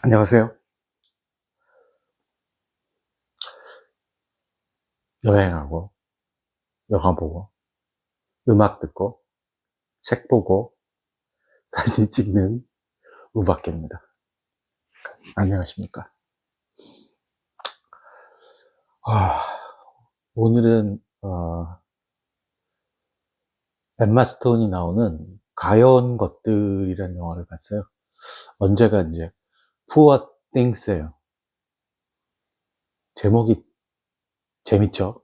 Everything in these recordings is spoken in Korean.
안녕하세요. 여행하고, 영화 보고, 음악 듣고, 책 보고, 사진 찍는 우박개입니다. 안녕하십니까. 아, 오늘은, 엠마 스톤이 나오는 가여운 것들이라는 영화를 봤어요. 언제가 이제, Poor Things예요. 제목이 재밌죠?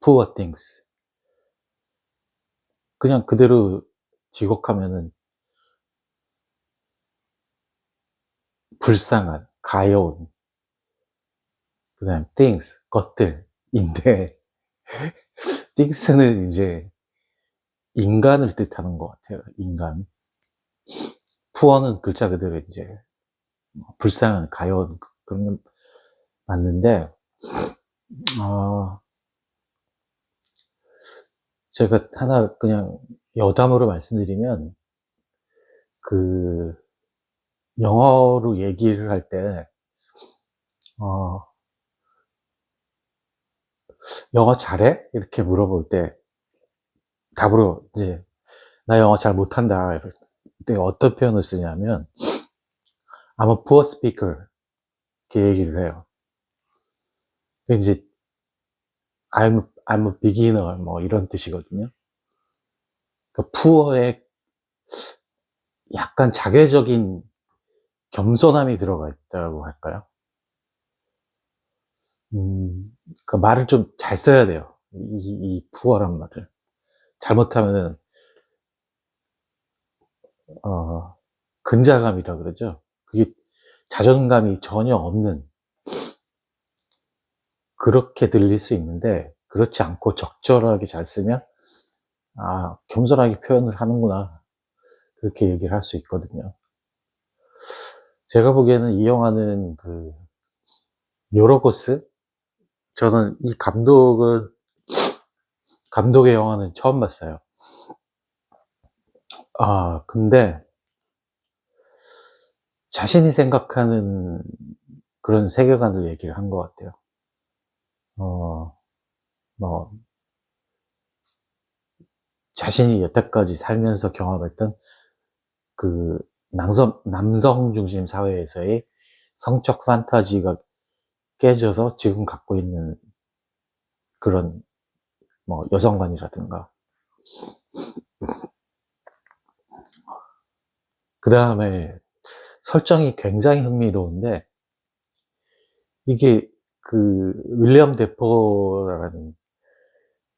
Poor Things. 그냥 그대로 지곡하면은, 불쌍한, 가여운, 그 다음 things, 것들인데, things는 이제, 인간을 뜻하는 것 같아요. 인간. 푸어는 글자 그대로 이제 불쌍한 가여운 그런 게 맞는데, 어, 제가 하나 그냥 여담으로 말씀드리면, 그 영어로 얘기를 할 때, 어, 영어 잘해? 이렇게 물어볼 때 답으로 이제 나 영어 잘 못한다. 이럴 때 어떤 표현을 쓰냐면 I'm a poor speaker 이렇게 얘기를 해요. 이제 I'm a beginner 뭐 이런 뜻이거든요. 그 poor의 약간 자괴적인 겸손함이 들어가 있다고 할까요? 그 말을 좀 잘 써야 돼요. 이 pure란 말을. 잘못하면은, 어, 근자감이라 그러죠. 그게 자존감이 전혀 없는, 그렇게 들릴 수 있는데, 그렇지 않고 적절하게 잘 쓰면, 아, 겸손하게 표현을 하는구나. 그렇게 얘기를 할 수 있거든요. 제가 보기에는 이 영화는 요로고스? 저는 이 감독의 영화는 처음 봤어요. 아, 근데 자신이 생각하는 그런 세계관을 얘기를 한 것 같아요. 어, 뭐, 자신이 여태까지 살면서 경험했던 그 남성 중심 사회에서의 성적 판타지가 깨져서 지금 갖고 있는 그런 뭐 여성관이라든가. 그 다음에 설정이 굉장히 흥미로운데, 이게 윌리엄 데포라는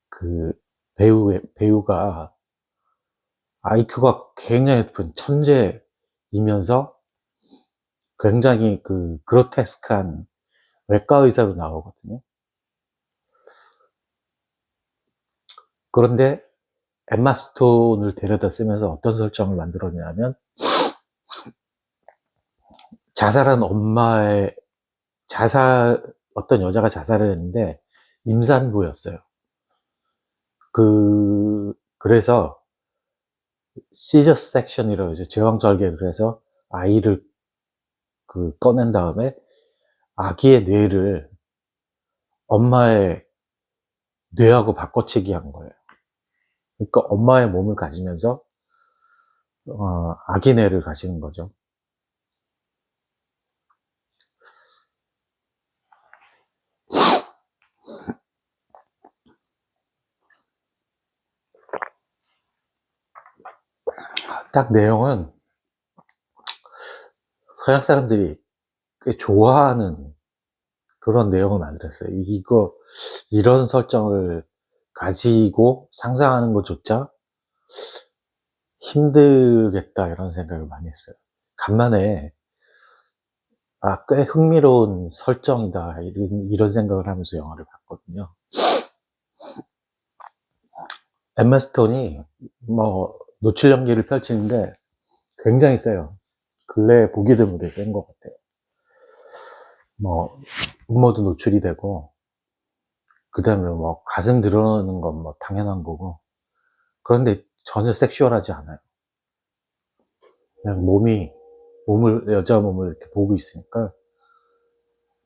그 배우가 IQ가 굉장히 높은 천재이면서 굉장히 그로테스크한 외과 의사로 나오거든요. 그런데 엠마 스톤을 데려다 쓰면서 어떤 설정을 만들었냐면, 자살한 엄마의 어떤 여자가 자살을 했는데 임산부였어요. 그래서 시저 섹션이라고 하죠. 제왕절개를 해서 아이를 꺼낸 다음에 아기의 뇌를 엄마의 뇌하고 바꿔치기 한 거예요. 그러니까 엄마의 몸을 가지면서 아기 뇌를 가지는 거죠. 딱 내용은 서양 사람들이 꽤 좋아하는 그런 내용을 만들었어요. 이런 설정을 가지고 상상하는 것조차 힘들겠다, 이런 생각을 많이 했어요. 간만에, 아, 꽤 흥미로운 설정이다, 이런 생각을 하면서 영화를 봤거든요. 엠마 스톤이 뭐 노출 연기를 펼치는데 굉장히 세요. 근래에 보기 드물게 센 것 같아요. 뭐 음모도 노출이 되고, 그 다음에 뭐 가슴 드러나는 건 뭐 당연한 거고, 그런데 전혀 섹슈얼하지 않아요. 그냥 몸이 여자 몸을 이렇게 보고 있으니까,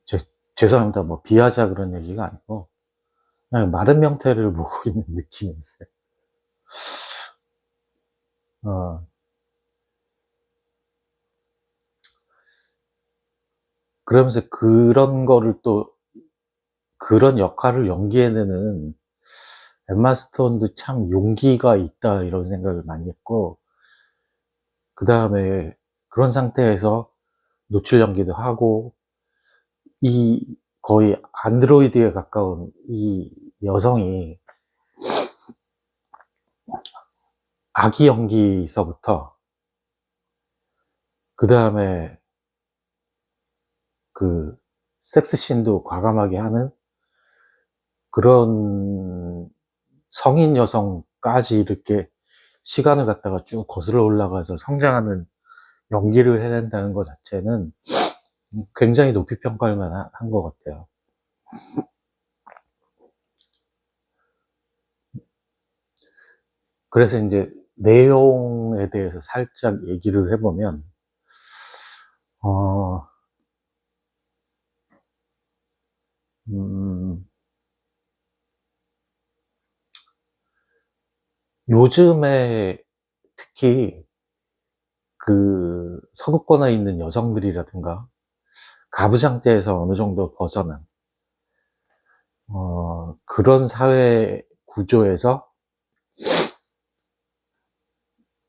제, 죄송합니다. 뭐, 비하자 그런 얘기가 아니고, 그냥 마른 명태를 보고 있는 느낌이었어요. 어, 그러면서 그런 거를 또, 그런 역할을 연기해내는 엠마 스톤도 참 용기가 있다, 이런 생각을 많이 했고, 그 다음에 그런 상태에서 노출 연기도 하고, 이 거의 안드로이드에 가까운 이 여성이 아기 연기서부터, 그 다음에 그 섹스씬도 과감하게 하는 그런 성인 여성까지 이렇게 시간을 갖다가 쭉 거슬러 올라가서 성장하는 연기를 해낸다는 것 자체는 굉장히 높이 평가할 만한 것 같아요. 그래서 이제 내용에 대해서 살짝 얘기를 해보면, 어, 음, 요즘에 특히 그 서구권에 있는 여성들이라든가 가부장제에서 어느 정도 벗어난 그런 사회 구조에서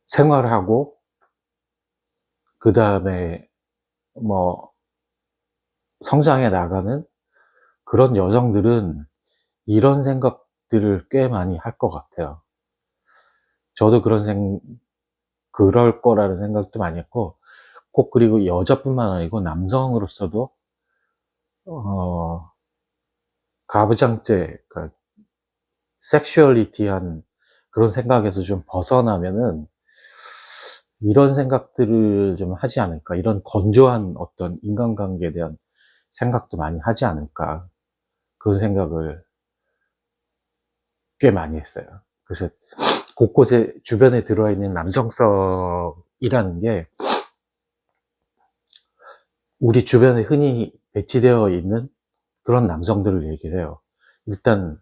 생활하고, 그 다음에 뭐 성장해 나가는 그런 여성들은 이런 생각들을 꽤 많이 할 것 같아요. 저도 그럴 거라는 생각도 많이 했고, 꼭 그리고 여자뿐만 아니고 남성으로서도 어, 가부장제, 그러니까 섹슈얼리티한 그런 생각에서 좀 벗어나면은 이런 생각들을 좀 하지 않을까, 이런 건조한 어떤 인간관계에 대한 생각도 많이 하지 않을까, 그런 생각을 꽤 많이 했어요. 그래서 곳곳에 주변에 들어있는 남성성이라는 게 우리 주변에 흔히 배치되어 있는 그런 남성들을 얘기를 해요. 일단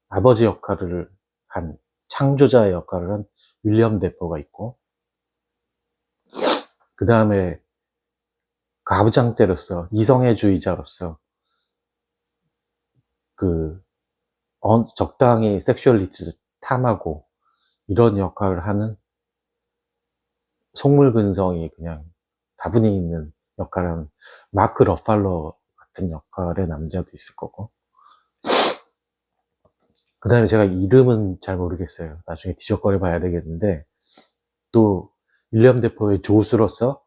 아버지 역할을 한, 창조자의 역할을 한 윌리엄 데포가 있고, 그 다음에 가부장제로서, 이성애주의자로서 그 적당히 섹슈얼리티를 탐하고 이런 역할을 하는, 속물근성이 그냥 다분히 있는 역할을 하는 마크 러팔로 같은 역할의 남자도 있을 거고, 그 다음에 제가 이름은 잘 모르겠어요. 나중에 뒤적거려 봐야 되겠는데, 또 윌리엄 데포의 조수로서,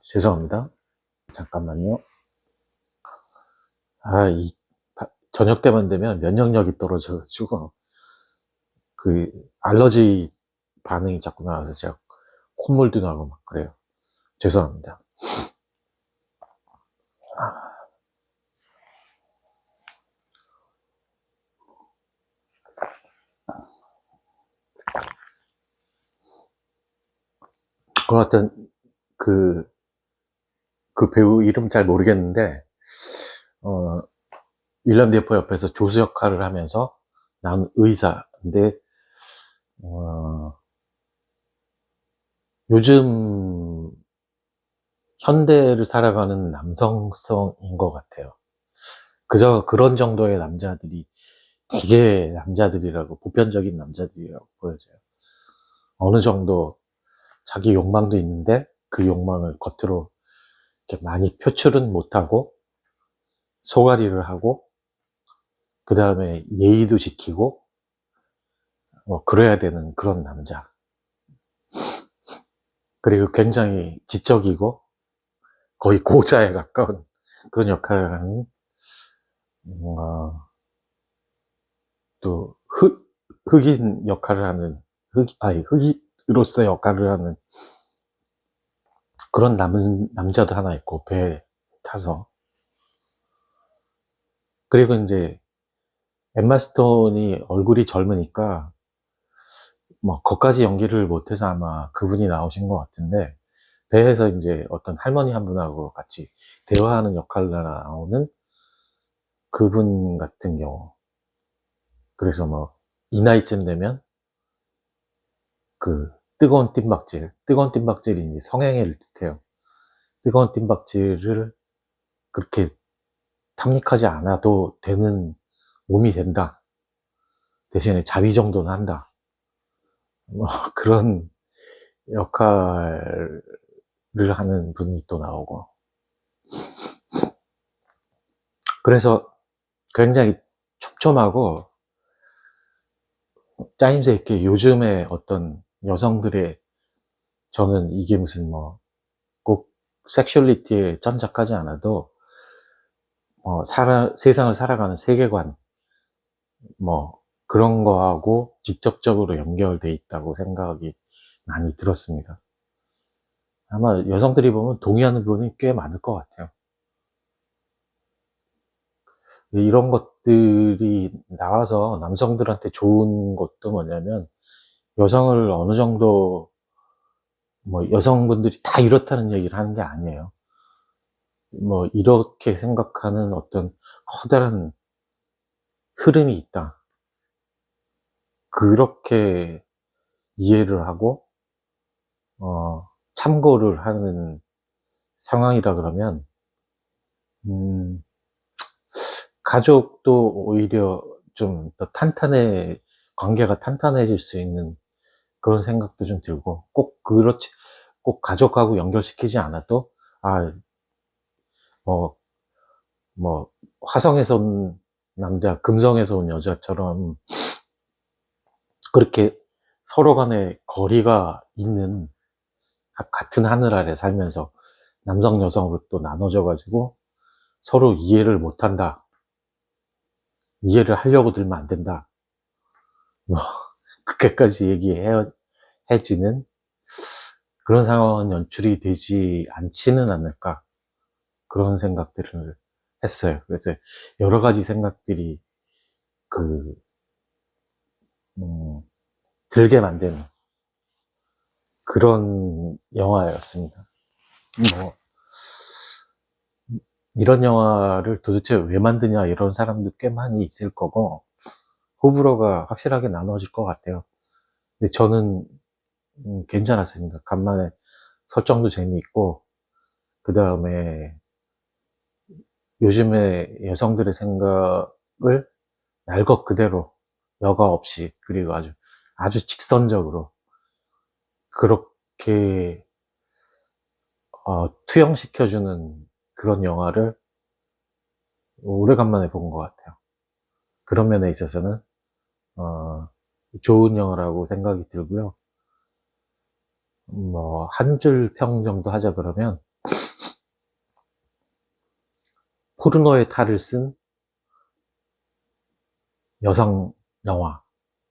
죄송합니다. 잠깐만요. 이 저녁 때만 되면 면역력이 떨어져가지고 그 알러지 반응이 자꾸 나와서 제가 콧물도 나고 막 그래요. 죄송합니다. 그 하여튼 그, 그 배우 이름 잘 모르겠는데, 어, 윌리엄 데포 옆에서 조수 역할을 하면서 난 의사인데, 어, 요즘 현대를 살아가는 남성성인 것 같아요. 그저 그런 정도의 남자들이 되게 남자들이라고, 보편적인 남자들이라고 보여져요. 어느 정도 자기 욕망도 있는데 그 욕망을 겉으로 이렇게 많이 표출은 못하고 소가리를 하고, 그 다음에 예의도 지키고, 그래야 되는 그런 남자. 그리고 굉장히 지적이고 거의 고자에 가까운 그런 역할을 하는, 또 흑인 역할을 하는, 흑인으로서 역할을 하는 그런 남자도 하나 있고, 배에 타서. 그리고 이제 엠마 스톤이 얼굴이 젊으니까 뭐, 거기까지 연기를 못해서 아마 그분이 나오신 것 같은데, 배에서 이제 어떤 할머니 한 분하고 같이 대화하는 역할로 나오는 그분 같은 경우. 그래서 뭐, 이 나이쯤 되면 그 뜨거운 뜀박질이 이제 성행위를 뜻해요. 뜨거운 뜀박질을 그렇게 탐닉하지 않아도 되는 몸이 된다. 대신에 자위 정도는 한다. 뭐 그런 역할을 하는 분이 또 나오고. 그래서 굉장히 촘촘하고 짜임새 있게 요즘에 어떤 여성들의, 저는 이게 무슨 뭐 꼭 섹슈얼리티에 전작하지 않아도 세상을 살아가는 세계관 뭐 그런 거하고 직접적으로 연결돼 있다고 생각이 많이 들었습니다. 아마 여성들이 보면 동의하는 부분이 꽤 많을 것 같아요. 이런 것들이 나와서 남성들한테 좋은 것도 뭐냐면, 여성을 어느 정도, 뭐 여성분들이 다 이렇다는 얘기를 하는 게 아니에요. 뭐 이렇게 생각하는 어떤 커다란 흐름이 있다. 그렇게 이해를 하고 참고를 하는 상황이라 그러면, 음, 가족도 오히려 좀 더 관계가 탄탄해질 수 있는 그런 생각도 좀 들고, 꼭 가족하고 연결시키지 않아도, 아, 뭐, 뭐, 화성에서 온 남자, 금성에서 온 여자처럼 그렇게 서로 간에 거리가 있는, 같은 하늘 아래 살면서 남성, 여성으로 또 나눠져가지고 서로 이해를 못한다. 이해를 하려고 들면 안 된다. 뭐, 그렇게까지 해지는 그런 상황은 연출이 되지 않지는 않을까. 그런 생각들을 했어요. 그래서 여러 가지 생각들이 그, 음, 들게 만드는 그런 영화였습니다. 뭐, 이런 영화를 도대체 왜 만드냐 이런 사람도 꽤 많이 있을 거고, 호불호가 확실하게 나눠질 것 같아요. 근데 저는 괜찮았습니다. 간만에 설정도 재미있고, 그 다음에 요즘의 여성들의 생각을 날 것 그대로 여과 없이, 그리고 아주 직선적으로 그렇게 투영시켜주는 그런 영화를 오래간만에 본 것 같아요. 그런 면에 있어서는 좋은 영화라고 생각이 들고요. 뭐 한 줄 평 정도 하자 그러면, 포르노의 탈을 쓴 여성 영화,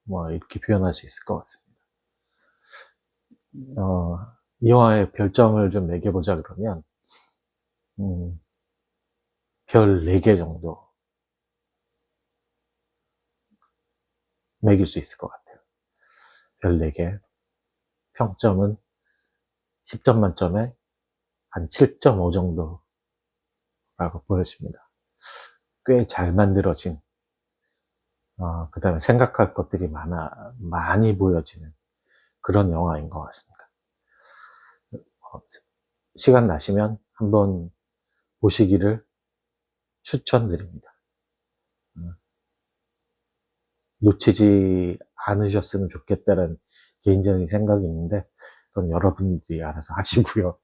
뭐 이렇게 표현할 수 있을 것 같습니다. 이 영화의 별점을 좀 매겨보자 그러면 음, 별 4개 정도 매길 수 있을 것 같아요. 별 4개. 평점은 10점 만점에 한 7.5 정도라고 보여집니다. 꽤 잘 만들어진, 그 다음에 생각할 것들이 많이 보여지는 그런 영화인 것 같습니다. 시간 나시면 한번 보시기를 추천드립니다. 놓치지 않으셨으면 좋겠다는 개인적인 생각이 있는데, 그건 여러분들이 알아서 하시고요.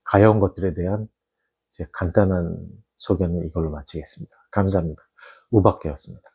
가여운 것들에 대한 제 간단한 소개는 이걸로 마치겠습니다. 감사합니다. 우박계였습니다.